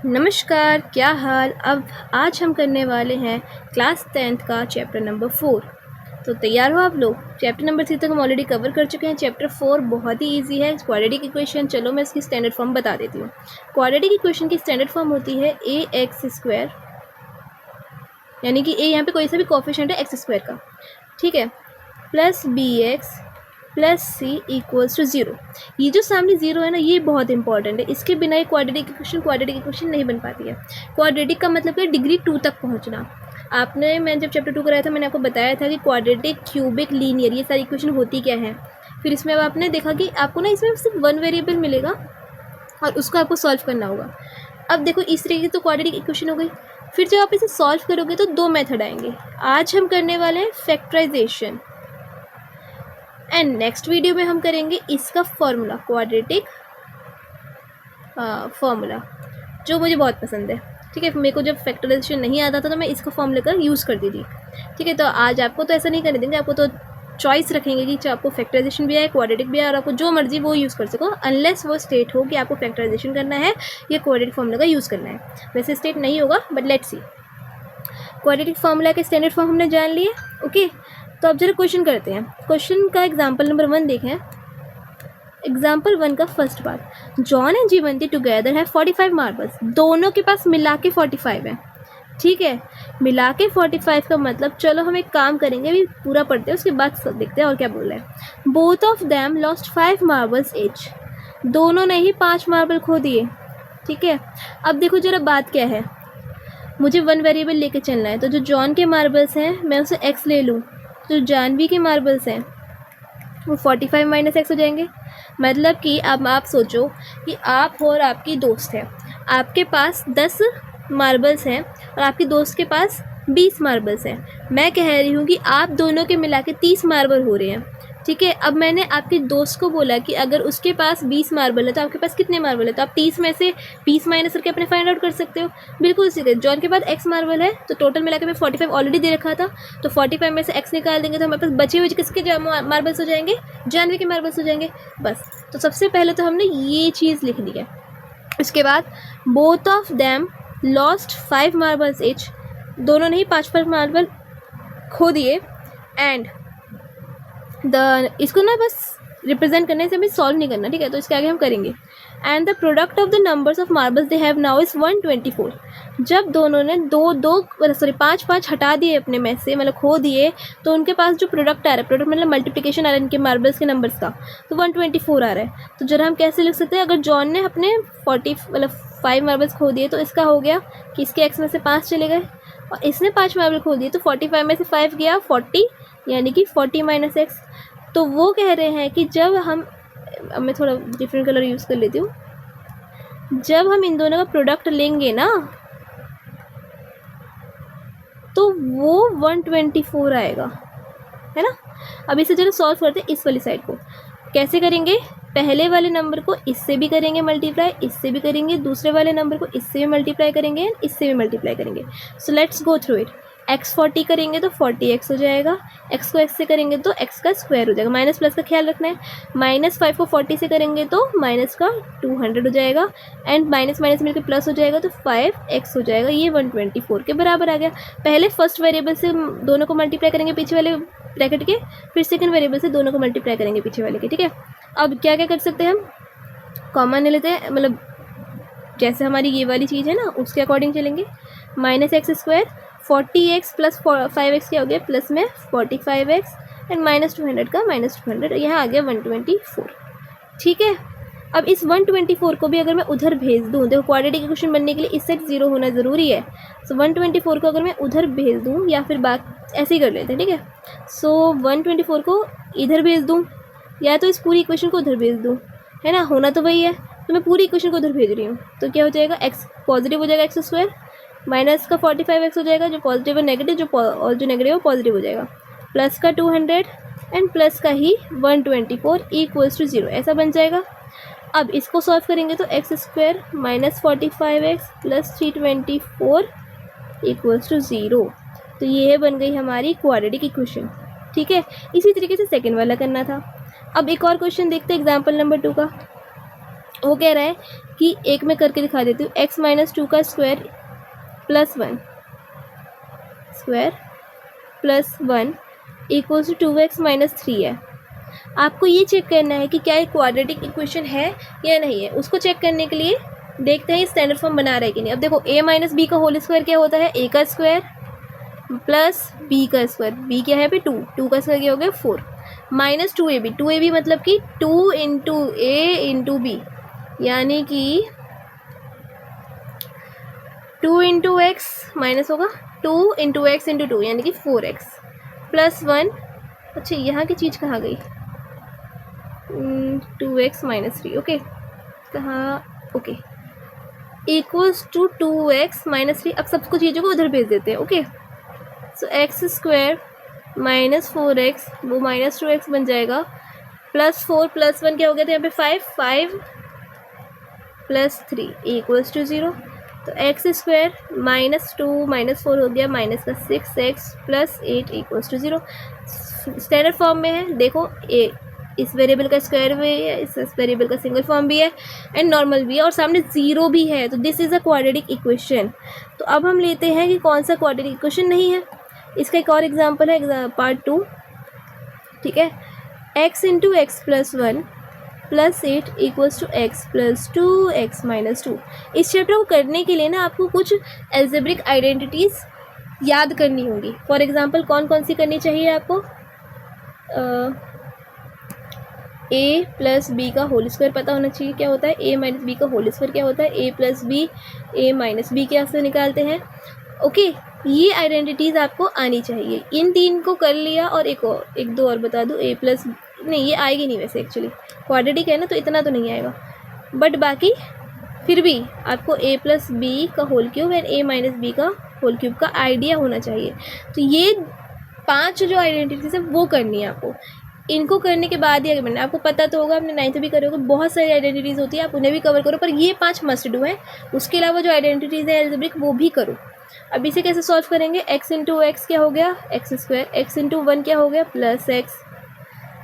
नमस्कार, क्या हाल। अब आज हम करने वाले हैं क्लास 10th का चैप्टर नंबर 4। तो तैयार हो आप लोग। चैप्टर नंबर 3 तक हम ऑलरेडी कवर कर चुके हैं। चैप्टर 4 बहुत ही इजी है। क्वाड्रेटिक इक्वेशन, चलो मैं इसकी स्टैंडर्ड फॉर्म बता देती हूँ। क्वाड्रेटिक इक्वेशन की स्टैंडर्ड फॉर्म होती है ax², यानी कि a यहाँ पे कोई सा भी कोफिशिएंट है x² का, ठीक है, plus bx plus C equals to 0। ये जो सामने 0 है ना, ये बहुत इंपॉर्टेंट है। इसके बिना ये क्वाड्रेटिक इक्वेशन नहीं बन पाती है। क्वाड्रेटिक का मतलब है डिग्री 2 तक पहुंचना। मैं जब चैप्टर 2 कराया था, मैंने आपको बताया था कि क्वाड्रेटिक, क्यूबिक, लीनियर, ये सारी इक्वेशन होती क्या है। फिर इसमें अब आपने देखा कि आपको ना इसमें सिर्फ 1 वेरिएबल मिलेगा और उसको आपको सॉल्व करना होगा। अब देखो, इस तरीके की तो क्वाड्रेटिक इक्वेशन हो गई। फिर जब आप इसे सॉल्व करोगे तो 2 मेथड आएंगे। आज हम करने वाले हैं फैक्टराइजेशन, एंड नेक्स्ट वीडियो में हम करेंगे इसका फॉर्मूला, क्वाड्रेटिक फॉर्मूला, जो मुझे बहुत पसंद है। ठीक है, मेरे को जब फैक्टराइजेशन नहीं आता था तो मैं इसका फॉर्मूला का यूज़ करती थी। ठीक है, तो आज आपको तो ऐसा नहीं करने देंगे, आपको तो चॉइस रखेंगे कि चाहे आपको फैक्टराइजेशन भी आए, क्वाड्रेटिक भी आए, और आपको जो मर्जी वो यूज़ कर सको, अनलेस वो स्टेट हो कि आपको फैक्टराइजेशन करना है या क्वाड्रेटिक फॉर्मूला का यूज़ करना है। वैसे स्टेट नहीं होगा, but let's see. Quadratic formula के स्टैंडर्ड फॉर्म हमने जान लिए। ओके, तो अब जरा क्वेश्चन करते हैं। क्वेश्चन का एग्जाम्पल नंबर 1 देखें। एग्जाम्पल 1 का first part, John and Jeevanti together है 45 मार्बल्स। दोनों के पास मिला के 45 है। ठीक है, मिला के 45 का मतलब, चलो हम एक काम करेंगे, अभी पूरा पढ़ते हैं, उसके बाद देखते हैं और क्या बोल रहे हैं। Both of them lost 5 marbles each. दोनों ने ही 5 मार्बल खो दिए। ठीक है, अब देखो जरा बात क्या है, मुझे 1 वेरिएबल लेके चलना है। तो जो जॉन के मार्बल्स हैं मैं उसे x ले लूँ, जो जानवी के मार्बल्स हैं वो 45 माइनस एक्स हो जाएंगे। मतलब कि अब आप सोचो कि आप और आपकी दोस्त है, आपके पास 10 मार्बल्स हैं और आपकी दोस्त के पास 20 मार्बल्स हैं। मैं कह रही हूँ कि आप दोनों के मिला के 30 मार्बल हो रहे हैं। ठीक है, अब मैंने आपके दोस्त को बोला कि अगर उसके पास 20 मार्बल है तो आपके पास कितने मार्बल है, तो आप 30 में से 20 माइनस करके अपने फाइंड आउट कर सकते हो। बिल्कुल सीधे, जॉन के पास x मार्बल है तो टोटल मिला के मैं 45 ऑलरेडी दे रखा था, तो 45 में से x निकाल देंगे तो हमारे पास बचे हुए किसके मार्बल्स हो जाएंगे, जानवी के मार्बल्स हो जाएंगे। बस, तो सबसे पहले तो हमने ये चीज़ लिख दी है। उसके बाद both of them lost 5 marbles each. दोनों ने ही 5 मार्बल खो दिए। एंड इसको ना बस रिप्रेजेंट करने से हमें सॉल्व नहीं करना। ठीक है, तो इसके आगे हम करेंगे। And the product of the numbers of marbles they have now is 124। जब दोनों ने 5 हटा दिए अपने में से, मतलब खो दिए, तो उनके पास जो प्रोडक्ट आ रहा है, प्रोडक्ट मतलब मल्टीप्लिकेशन आ रहा है इनके मार्बल्स के नंबर्स का, तो 124 आ रहा है। तो जरा हम कैसे लिख सकते हैं, अगर जॉन ने अपने 5 मार्बल्स खो दिए तो इसका हो गया कि इसके एक्स में से 5 चले गए, और इसने 5 मार्बल खो दिए तो 45 में से 5 गया 40, यानी कि 40 माइनस एक्स। तो वो कह रहे हैं कि जब हम, अब मैं थोड़ा डिफरेंट कलर यूज़ कर लेती हूँ, जब हम इन दोनों का प्रोडक्ट लेंगे ना तो वो 124 आएगा, है ना। अब इसे जरा सॉल्व करते हैं। इस वाली साइड को कैसे करेंगे, पहले वाले नंबर को इससे भी करेंगे मल्टीप्लाई, इससे भी करेंगे, दूसरे वाले नंबर को इससे भी मल्टीप्लाई करेंगे, इससे भी मल्टीप्लाई करेंगे। So let's go through it. x 40 करेंगे तो 40x हो जाएगा, x को x से करेंगे तो x का स्क्वायर हो जाएगा, माइनस प्लस का ख्याल रखना है। -5 को 40 से करेंगे तो माइनस का 200 हो जाएगा, एंड माइनस माइनस मिलकर प्लस हो जाएगा तो 5x हो जाएगा। ये 124 के बराबर आ गया। पहले फर्स्ट वेरिएबल से दोनों को मल्टीप्लाई करेंगे पीछे वाले ब्रैकेट के, फिर सेकंड वेरिएबल से दोनों को मल्टीप्लाई करेंगे पीछे वाले के। ठीक है, अब क्या क्या कर सकते हैं हम, कॉमन ले लेते हैं, मतलब जैसे हमारी ये वाली चीज़ है ना उसके अकॉर्डिंग चलेंगे। -x², 40x प्लस 5x क्या हो गया, प्लस में 45x, एंड -200 का -200, यहाँ आ गया 124। ठीक है, अब इस 124 को भी अगर मैं उधर भेज दूँ, देखो क्वाड्रेटिक इक्वेशन बनने के लिए इस साइड 0 होना ज़रूरी है। सो 124 को अगर मैं उधर भेज दूँ, या फिर बात ऐसे ही कर लेते हैं। ठीक है, सो 124 को इधर भेज दूँ या तो इस पूरी इक्वेशन को उधर भेज दूँ, है ना, होना तो वही है। तो मैं पूरी इक्वेशन को उधर भेज रही हूँ, तो क्या हो जाएगा, x पॉजिटिव हो जाएगा, x² माइनस का 45x हो जाएगा, जो पॉजिटिव है नेगेटिव, और जो नेगेटिव है पॉजिटिव हो जाएगा, प्लस का 200 एंड प्लस का ही 124 इक्वल्स टू 0, ऐसा बन जाएगा। अब इसको सॉल्व करेंगे तो x² minus 45x plus 324 equals to 0। तो ये बन गई हमारी क्वाड्रेटिक इक्वेशन। ठीक है, इसी तरीके से सेकंड वाला करना था। अब एक और क्वेश्चन देखते हैं, एग्जाम्पल नंबर 2 का। वो कह रहा है कि एक में करके दिखा देती हूँ, x माइनस 2 का square plus 1 square plus 1 equals to 2x minus 3 है। आपको ये चेक करना है कि क्या ये क्वाड्रेटिक इक्वेशन है या नहीं है। उसको चेक करने के लिए देखते हैं स्टैंडर्ड फॉर्म बना रहा है कि नहीं। अब देखो a माइनस बी का होल स्क्वायर क्या होता है, a का स्क्वायर प्लस b का स्क्वायर, b क्या है पे 2, 2 का स्क्वायर क्या हो गया 4 माइनस 2ab, 2ab मतलब कि 2 इंटू ए इंटू बी, यानी कि 2 इंटू एक्स माइनस होगा 2 इंटू एक्स इंटू 2 यानी कि 4x प्लस 1। अच्छा यहाँ की चीज़ कहाँ गई, 2x माइनस 3, ओके कहाँ, okay equals to 2x minus 3। अब सबको चीज़ों को उधर भेज देते हैं, okay. So x square minus 4x वो माइनस 2x बन जाएगा, प्लस 4 प्लस 1 क्या हो गया था यहाँ पे 5 प्लस 3 इक्वल्स टू 0। तो एक्स स्क्वायर माइनस 2 माइनस 4 हो गया माइनस का 6x plus 8 equals to 0। Standard form में है, देखो ए इस वेरिएबल का स्क्वायर भी है, इस वेरिएबल का सिंगल फॉर्म भी है एंड नॉर्मल भी है और सामने ज़ीरो भी है, तो this is a quadratic equation. तो अब हम लेते हैं कि कौन सा क्वाड्रेटिक इक्वेशन नहीं है। इसका एक और एग्जांपल है पार्ट 2, ठीक है। x into x plus 1 plus 8 equals to x plus 2x minus 2। इस चैप्टर को करने के लिए ना आपको कुछ एल्जेब्रिक आइडेंटिटीज़ याद करनी होगी। फॉर एग्जांपल कौन कौन सी करनी चाहिए आपको, a प्लस बी का होल स्क्वायर पता होना चाहिए क्या होता है, a माइनस बी का होल स्क्वायर क्या होता है, a plus B a minus B क्या से निकालते हैं, ओके। ये आइडेंटिटीज़ आपको आनी चाहिए। इन 3 को कर लिया और एक दो और बता दूँ, a प्लस नहीं ये आएगी नहीं वैसे, एक्चुअली क्वाड्रेटिक है ना तो इतना तो नहीं आएगा, बट बाकी फिर भी आपको a प्लस बी का whole cube and a minus B का होल क्यूब का आइडिया होना चाहिए। तो ये 5 जो आइडेंटिटीज़ है वो करनी है आपको। इनको करने के बाद ही आगे बढ़ना, आपको पता तो होगा, आपने 9th भी करे होगा, बहुत सारी आइडेंटिटीज़ होती है, आप उन्हें भी कवर करो, पर ये 5 मस्ट डू हैं। उसके अलावा जो आइडेंटिटीज़ है एल्जेब्रिक वो भी करो। अब इसे कैसे सॉल्व करेंगे, x इंटू एक्स क्या हो गया एक्स स्क्वायर, x इंटू 1 क्या हो गया प्लस एक्स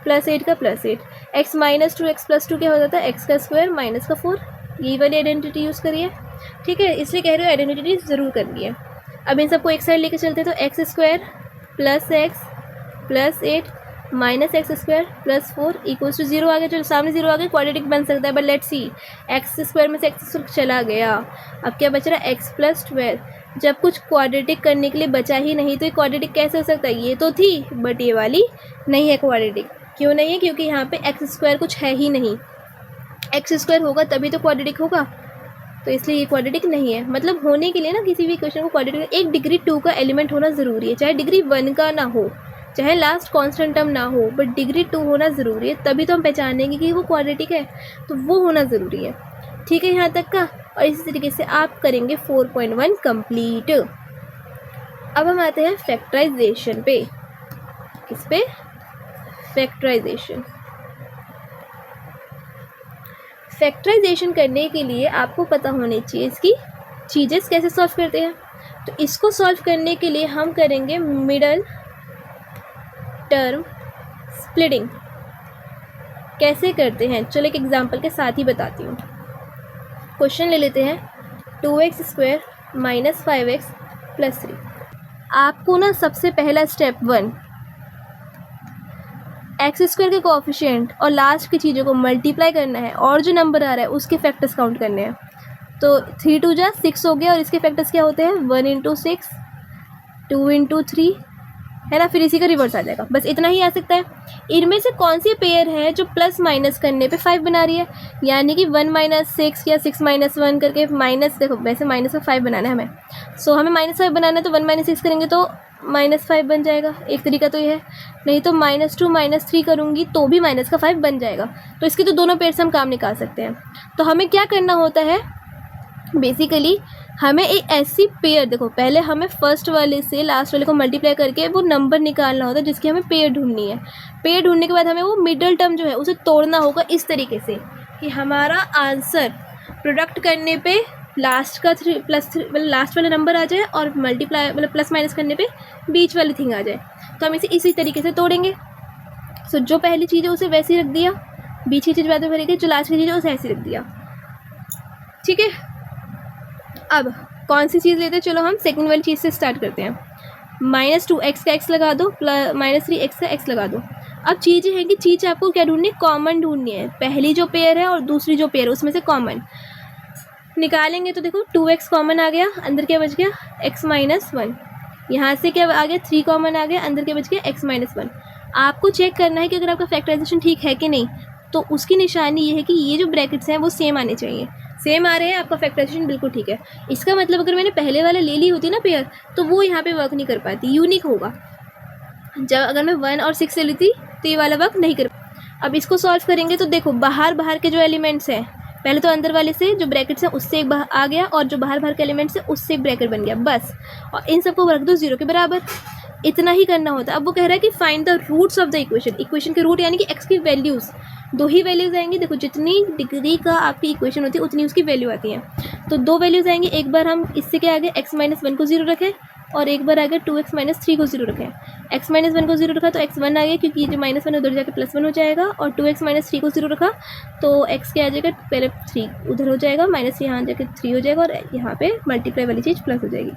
प्लस 8 का plus 8, x minus 2x plus 2 क्या हो जाता है x का स्क्वायर माइनस का 4। यही वाली आइडेंटिटी यूज़ करिए, ठीक है। इसलिए कह रहे हो आइडेंटिटी ज़रूर करनी है। अब इन सबको एक साइड लेके चलते हैं, तो x square plus x plus 8 minus x square plus 4 equals to 0 आ गया। चलो सामने 0 आ गया, क्वाड्रेटिक बन सकता है, but let's see x square में से एक्स स्क्वायर चला गया, अब क्या बच रहा है एक्स प्लस 12। जब कुछ क्वाड्रेटिक करने के लिए बचा ही नहीं तो ये क्वाड्रेटिक कैसे हो सकता है, ये तो थी बट ये वाली नहीं है क्वाड्रेटिक। क्यों नहीं है, क्योंकि यहाँ पे एक्स स्क्वायर कुछ है ही नहीं, एक्स स्क्वायर होगा तभी तो क्वाड्रेटिक होगा, तो इसलिए ये क्वाड्रेटिक नहीं है। मतलब होने के लिए ना किसी भी इक्वेशन को क्वाड्रेटिक एक डिग्री 2 का एलिमेंट होना ज़रूरी है, चाहे डिग्री 1 का ना हो, चाहे लास्ट कांस्टेंट टर्म ना हो, बट डिग्री 2 होना ज़रूरी है, तभी तो हम पहचानेंगे कि वो क्वाड्रेटिक है, तो वो होना ज़रूरी है, ठीक है यहाँ तक का। और इसी तरीके से आप करेंगे 4.1 कंप्लीट। अब हम आते हैं फैक्टराइजेशन पे, किस पे, फैक्टराइजेशन। फैक्टराइजेशन करने के लिए आपको पता होनी चाहिए इसकी चीज़ें कैसे सॉल्व करते हैं। तो इसको सॉल्व करने के लिए हम करेंगे मिडल टर्म स्प्लिटिंग। कैसे करते हैं, चलो एक एग्जांपल के साथ ही बताती हूँ। क्वेश्चन ले लेते हैं 2x square minus 5x plus 3। आपको ना सबसे पहला स्टेप 1 एक्स स्क्वायर के कोएफिशिएंट और लास्ट की चीज़ों को मल्टीप्लाई करना है और जो नंबर आ रहा है उसके फैक्टर्स काउंट करने हैं। तो 3 2 जा 6 हो गया और इसके फैक्टर्स क्या होते हैं 1 इंटू 6 2 इंटू 3 है ना, फिर इसी का रिवर्स आ जाएगा, बस इतना ही आ सकता है। इनमें से कौन सी पेयर है जो प्लस माइनस करने पे 5 बना रही है, यानी कि 1 माइनस 6 या 6 माइनस 1 करके माइनस, देखो वैसे माइनस में 5 बनाना है हमें, सो हमें माइनस 5 बनाना है, तो 1 माइनस 6 करेंगे तो माइनस 5 बन जाएगा, एक तरीका तो ये है। नहीं तो माइनस 2 माइनस 3 करूँगी तो भी माइनस का 5 बन जाएगा, तो इसकी तो दोनों पेयर से हम काम निकाल सकते हैं। तो हमें क्या करना होता है, बेसिकली हमें एक ऐसी पेयर, देखो पहले हमें फर्स्ट वाले से लास्ट वाले को मल्टीप्लाई करके वो नंबर निकालना होता है जिसकी हमें पेयर ढूंढनी है। पेयर ढूंढने के बाद हमें वो मिडल टर्म जो है उसे तोड़ना होगा इस तरीके से कि हमारा आंसर प्रोडक्ट करने पे लास्ट का 3 प्लस 3 मतलब लास्ट वाला नंबर आ जाए और मल्टीप्लाई मतलब प्लस माइनस करने पे बीच वाली थिंग आ जाए। तो हम इसे इसी तरीके से तोड़ेंगे। सो जो पहली चीज़ है उसे वैसे ही रख दिया, बीच की चीज़ बाद में भरेगी, जो लास्ट की चीज़ है उसे ऐसे रख दिया। ठीक है, अब कौन सी चीज़ लेते हैं, चलो हम सेकंड वाली चीज़ से स्टार्ट करते हैं। -2x का x लगा दो, -3x का x लगा दो। अब चीज़ ये है कि चीज़ आपको क्या ढूंढनी है, कॉमन ढूंढनी है। पहली जो पेयर है और दूसरी जो पेयर है उसमें से कॉमन निकालेंगे तो देखो 2x कॉमन आ गया, अंदर क्या बच गया x-1। यहाँ से क्या आ गया 3 कॉमन आ गया, अंदर क्या बच गया x-1। आपको चेक करना है कि अगर आपका फैक्टराइजेशन ठीक है कि नहीं, तो उसकी निशानी ये है कि ये जो ब्रैकेट्स हैं वो सेम आने चाहिए। सेम आ रहे हैं, आपका फैक्टराइजेशन बिल्कुल ठीक है। इसका मतलब अगर मैंने पहले वाला ले ली होती ना पेयर, तो वो यहाँ पे वर्क नहीं कर पाती, यूनिक होगा। जब अगर मैं 1 और 6 ले लेती तो ये वाला वर्क नहीं कर। अब इसको सॉल्व करेंगे तो देखो बाहर के जो एलिमेंट्स हैं, पहले तो अंदर वाले से जो ब्रैकेट्स हैं उससे एक आ गया, और जो बाहर के एलिमेंट्स हैं उससे एक ब्रैकेट बन गया बस, और इन सबको रख दो 0 के बराबर। इतना ही करना होता है। अब वो कह रहा है कि find the roots of the equation. Equation के रूट यानी कि एक्स की वैल्यूज़, 2 ही वैल्यूज़ आएंगी। देखो जितनी डिग्री का आपकी इक्वेशन होती है उतनी उसकी वैल्यू आती है। तो 2 वैल्यूज़ आएंगी। एक बार हम इससे क्या आगे x-1 को 0 रखें, और एक बार आगे 2x-3 को 0 रखें। x-1 को 0 रखा तो x1 आ गया, क्योंकि ये जो -1 उधर जाकर +1 हो जाएगा, और 2x-3 को 0 रखा तो x क्या आ जाएगा, पहले 3 उधर हो जाएगा, -3 यहाँ जाकर 3 हो जाएगा, और यहाँ पे मल्टीप्लाई वाली चीज़ प्लस हो जाएगी।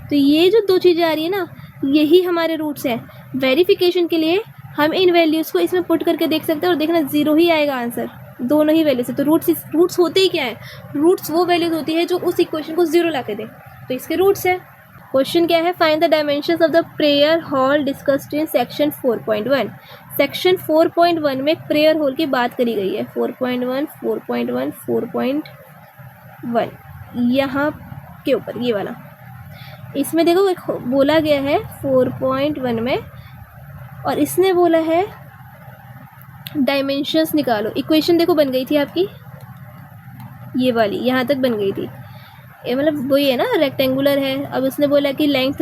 तो ये जो 2 चीज़ें आ रही है ना, यही हमारे रूट्स हैं। वेरिफिकेशन के लिए हम इन वैल्यूज़ को इसमें पुट करके देख सकते हैं, और देखना 0 ही आएगा आंसर, दोनों ही वैल्यू से। तो रूट्स होते ही क्या है, रूट्स वो वैल्यूज़ होती है जो उस इक्वेशन को 0 ला के दे, तो इसके रूट्स है। क्वेश्चन क्या है, find the dimensions of the prayer hall discussed in section 4.1। Section 4.1 में प्रेयर हॉल की बात करी गई है। 4.1 4.1 4.1 यहाँ के ऊपर ये वाला, इसमें देखो एक बोला गया है 4.1 में, और इसने बोला है डायमेंशंस निकालो। इक्वेशन देखो बन गई थी आपकी, ये वाली यहाँ तक बन गई थी। ये मतलब वही है ना, रेक्टेंगुलर है। अब उसने बोला कि लेंथ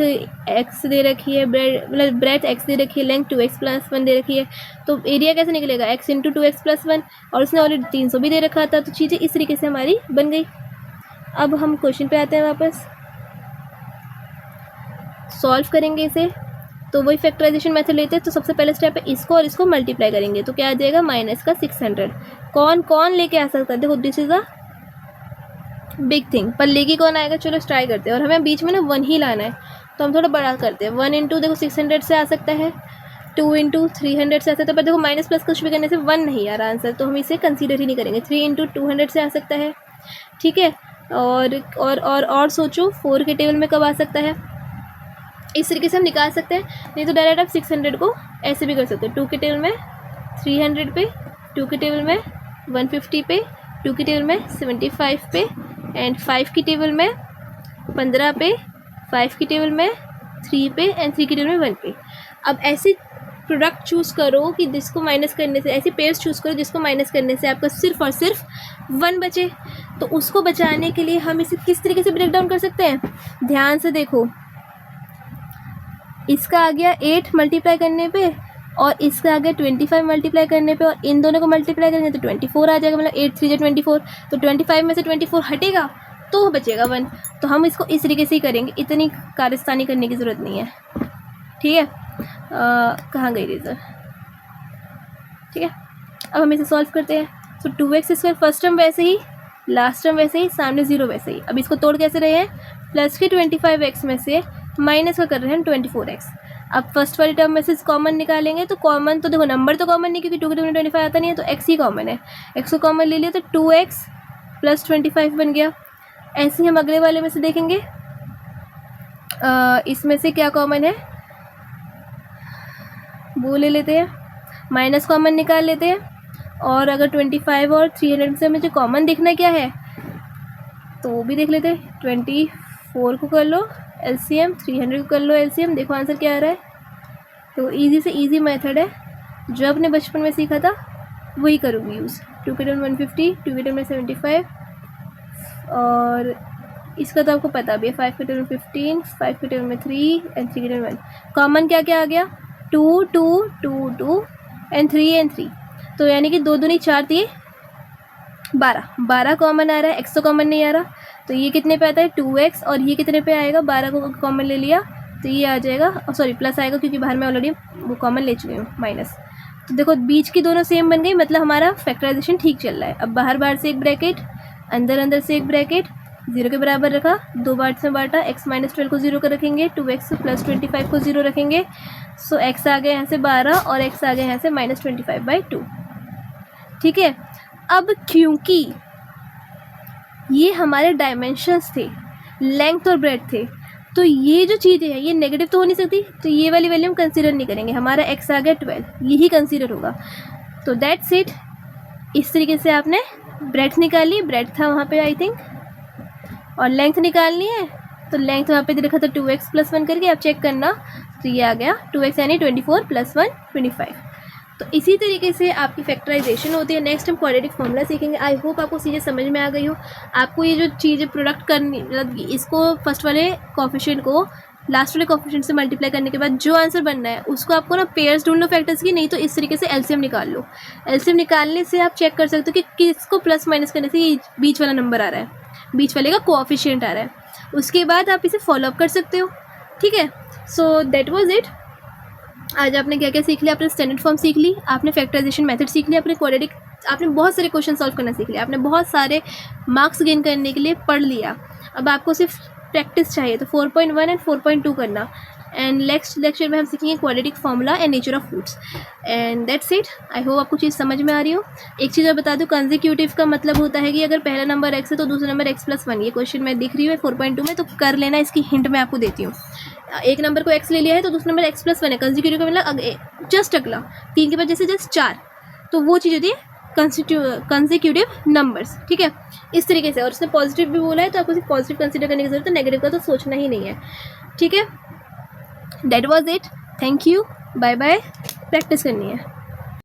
x दे रखी है, मतलब ब्रेथ x दे रखी है, लेंथ 2x+1 दे रखी है, तो एरिया कैसे निकलेगा x × 2x+1, और उसने ऑलरेडी 300 भी दे रखा था। तो चीज़ें इस तरीके से हमारी बन गई। अब हम क्वेश्चन पे आते हैं, वापस सॉल्व करेंगे इसे। तो वही फैक्टराइजेशन मेथड लेते हैं। तो सबसे पहले स्टेप है इसको और इसको मल्टीप्लाई करेंगे, तो क्या आ जाएगा -600। कौन कौन लेके आ सकता है, देखो this is a big thing, पर लेके कौन आएगा, चलो ट्राई करते हैं। और हमें बीच में ना 1 ही लाना है, तो हम थोड़ा बड़ा करते हैं। 1 × देखो 600 से आ सकता है, 2 × 300 से आ सकता है, पर देखो माइनस प्लस कुछ भी करने से 1 नहीं आ रहा आंसर, तो हम इसे कंसीडर ही नहीं करेंगे। 3 × 200 से आ सकता है, ठीक है। और सोचो 4 के टेबल में कब आ सकता है, इस तरीके से हम निकाल सकते हैं। नहीं तो डायरेक्ट आप 600 को ऐसे भी कर सकते हो, 2 के टेबल में 300 पे, 2 के टेबल में 150 पे, 2 के टेबल में 75 पे, एंड 5 की टेबल में 15 पे, 5 की टेबल में 3 पे, एंड 3 की टेबल में 1 पे। अब ऐसे प्रोडक्ट चूज़ करो कि जिसको माइनस करने से, ऐसी पेयर्स चूज़ करो जिसको माइनस करने से आपका सिर्फ और सिर्फ 1 बचे। तो उसको बचाने के लिए हम इसे किस तरीके से ब्रेक डाउन कर सकते हैं, ध्यान से देखो। इसका आ गया 8 मल्टीप्लाई करने पे, और इसका आ गया 25 मल्टीप्लाई करने पे, और इन दोनों को मल्टीप्लाई करेंगे तो 24 आ जाएगा। मतलब 8 3 24, तो 25 में से 24 हटेगा तो बचेगा 1। तो हम इसको इस तरीके से ही करेंगे, इतनी कारस्तानी करने की ज़रूरत नहीं है, ठीक है। कहाँ गई रेजर, ठीक है। अब हम इसे सॉल्व करते हैं। तो 2x² फर्स्ट टर्म वैसे ही, लास्ट टर्म वैसे ही, सामने 0 वैसे ही। अब इसको तोड़ कैसे रहे हैं, प्लस के 25x में से माइनस का कर रहे हैं 24x। अब फर्स्ट वाली टर्म में से कॉमन निकालेंगे, तो कॉमन तो देखो नंबर तो कॉमन नहीं, क्योंकि 2 के टेबल में 25 आता नहीं है, तो x ही कॉमन है। x को कॉमन ले लिया तो 2x + 25 बन गया। ऐसे ही हम अगले वाले में से देखेंगे, इसमें से क्या कॉमन है वो ले लेते हैं, माइनस कॉमन निकाल लेते हैं। और अगर 25 और 300 से मुझे कॉमन देखना क्या है तो वो भी देख लेते हैं। 24 को कर लो LCM, 300 को कर लो LCM, देखो आंसर क्या आ रहा है। तो इजी से इजी मेथड है, जो अपने बचपन में सीखा था वही करूँगी यूज़। 2 के टेबल में 150, 2 के टेबल में 75, और इसका तो आपको पता भी है। 5 के टेबल में 15, 5 के टेबल में 3, एंड 3 के टेबल में 1। कॉमन क्या क्या आ गया, 2 2 2 2 एंड 3 एंड 3। तो यानी कि 2 दूनी 4 दिए 12 कॉमन आ रहा है, x तो कॉमन नहीं आ रहा। तो ये कितने पे आता है 2x, और ये कितने पे आएगा, 12 को कॉमन ले लिया तो ये आ जाएगा, सॉरी प्लस आएगा क्योंकि बाहर में ऑलरेडी वो कॉमन ले चुकी हूँ, माइनस। तो देखो बीच की दोनों सेम बन गई, मतलब हमारा फैक्टराइजेशन ठीक चल रहा है। अब बाहर से एक ब्रैकेट, अंदर अंदर से एक ब्रैकेट 0 के बराबर रखा, 2 पार्ट्स में बांटा, x माइनस 12 को 0 का रखेंगे, 2x प्लस 25 को 0 रखेंगे। सो x आ गया यहाँ से 12 और x आ गया यहाँ से -25/2। ठीक है, अब क्योंकि ये हमारे डायमेंशंस थे, लेंथ और ब्रेड्थ थे, तो ये जो चीज़ें हैं ये नेगेटिव तो हो नहीं सकती, तो ये वाली वैल्यू हम कंसीडर नहीं करेंगे। हमारा x आ गया 12, यही कंसीडर होगा। तो दैट्स इट। इस तरीके से आपने ब्रेड्थ निकाली, ब्रेड्थ था वहाँ पे आई थिंक, और लेंथ निकालनी है तो लेंथ वहाँ पे दे रखा था 2x + 1 करके, आप चेक करना। तो ये आ गया 2x यानी 24 + 1 25। तो इसी तरीके से आपकी फैक्टराइजेशन होती है। नेक्स्ट हम क्वाड्रेटिक फॉर्मूला सीखेंगे। आई होप आपको चीज़ें समझ में आ गई हो। आपको ये जो चीज़ें प्रोडक्ट करनी, मतलब इसको फर्स्ट वाले कोफिशिएंट को लास्ट वाले कोफिशिएंट से मल्टीप्लाई करने के बाद जो आंसर बनना है उसको आपको ना पेयर्स ढूंढ लो फैक्टर्स की, नहीं तो इस तरीके से एलसीएम निकाल लो। एलसीएम निकालने से आप चेक कर सकते हो कि किसको प्लस माइनस करने से ये बीच वाला नंबर आ रहा है, बीच वाले का कोएफिशिएंट आ रहा है। उसके बाद आप इसे फॉलोअप कर सकते हो। ठीक है, सो दैट वाज इट। आज आपने क्या क्या सीख लिया? आपने स्टैंडर्ड फॉर्म सीख ली, आपने फैक्टराइजेशन मेथड सीख लिया, आपने क्वाड्रेटिक, आपने बहुत सारे क्वेश्चन सॉल्व करना सीख लिया, आपने बहुत सारे मार्क्स गेन करने के लिए पढ़ लिया। अब आपको सिर्फ प्रैक्टिस चाहिए, तो 4.1 एंड 4.2 करना। एंड नेक्स्ट लेक्चर में हम सीखेंगे quadratic formula and nature of fruits. And that's it. I hope आपको चीज़ समझ में आ रही हो। एक चीज़ और बता दूं, कंसेक्यूटिव का मतलब होता है कि अगर पहला नंबर x है तो दूसरा नंबर x + 1। ये क्वेश्चन मैं दिख रही हूँ 4.2 में, तो कर लेना, इसकी हिंट मैं आपको देती हूँ। एक नंबर को x ले लिया है तो दूसरा नंबर x + 1 है। कंसेक्यूटिव का मतलब जस्ट अगला 3 के बाद जैसे जस्ट 4, तो वो चीज़ होती है कंसेक्यूटिव नंबर्स। ठीक है, इस तरीके से। और उसने पॉजिटिव भी बोला है तो आपको सिर्फ पॉजिटिव कंसीडर करने की जरूरत है, नेगेटिव का तो सोचना ही नहीं है। ठीक है, that was it. Thank you, bye bye. Practice करनी है।